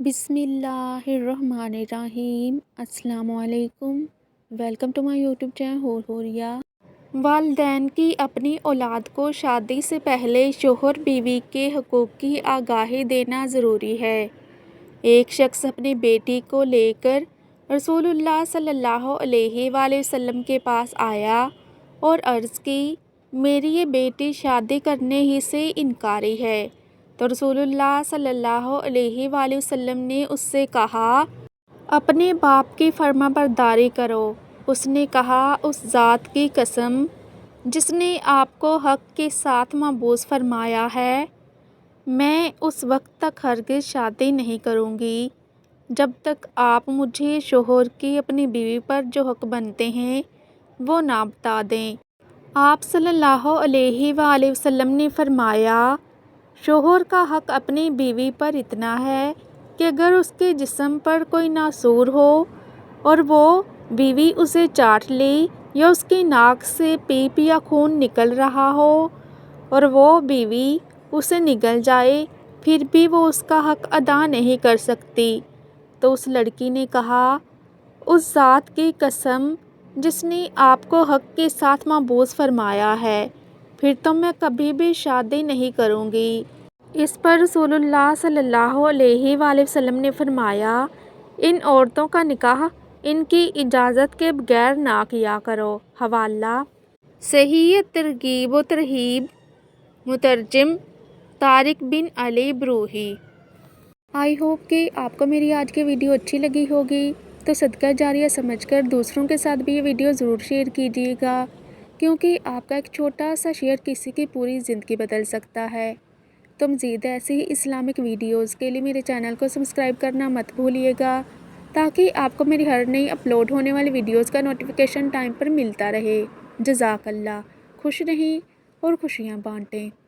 بسم اللہ الرحمن الرحیم۔ السلام علیکم۔ Welcome to my YouTube channel Horiya. والدین کی اپنی اولاد کو شادی سے پہلے شوہر بیوی کے حقوق کی آگاہی دینا ضروری ہے۔ ایک شخص اپنی بیٹی کو لے کر رسول اللہ صلی اللہ علیہ وآلہ وسلم کے پاس آیا اور عرض کی، میری یہ بیٹی شادی کرنے ہی سے انکاری ہے۔ تو رسول اللہ صلی اللہ علیہ وآلہ وسلم نے اس سے کہا، اپنے باپ کی فرما برداری کرو۔ اس نے کہا، اس ذات کی قسم جس نے آپ کو حق کے ساتھ مبعوث فرمایا ہے، میں اس وقت تک ہرگز شادی نہیں کروں گی جب تک آپ مجھے شوہر کی اپنی بیوی پر جو حق بنتے ہیں وہ نہ بتا دیں۔ آپ صلی اللہ علیہ وآلہ وسلم نے فرمایا، شوہر کا حق اپنی بیوی پر اتنا ہے کہ اگر اس کے جسم پر کوئی ناسور ہو اور وہ بیوی اسے چاٹ لے یا اس کی ناک سے پیپ یا خون نکل رہا ہو اور وہ بیوی اسے نگل جائے پھر بھی وہ اس کا حق ادا نہیں کر سکتی، تو اس لڑکی نے کہا، اس ذات کی قسم جس نے آپ کو حق کے ساتھ مبعوث فرمایا ہے، پھر تو میں کبھی بھی شادی نہیں کروں گی۔ اس پر رسول اللہ صلی اللہ علیہ وآلہ وسلم نے فرمایا، ان عورتوں کا نکاح ان کی اجازت کے بغیر نہ کیا کرو۔ حوالہ صحیح ترغیب و ترہیب، مترجم طارق بن علی بروہی۔ آئی ہوپ کہ آپ کو میری آج کی ویڈیو اچھی لگی ہوگی، تو صدقہ جاریہ سمجھ کر دوسروں کے ساتھ بھی یہ ویڈیو ضرور شیئر کیجیے گا، کیونکہ آپ کا ایک چھوٹا سا شیئر کسی کی پوری زندگی بدل سکتا ہے۔ تو مزید ایسی ہی اسلامک ویڈیوز کے لیے میرے چینل کو سبسکرائب کرنا مت بھولیے گا، تاکہ آپ کو میری ہر نئی اپلوڈ ہونے والی ویڈیوز کا نوٹیفیکیشن ٹائم پر ملتا رہے۔ جزاک اللہ۔ خوش رہیں اور خوشیاں بانٹیں۔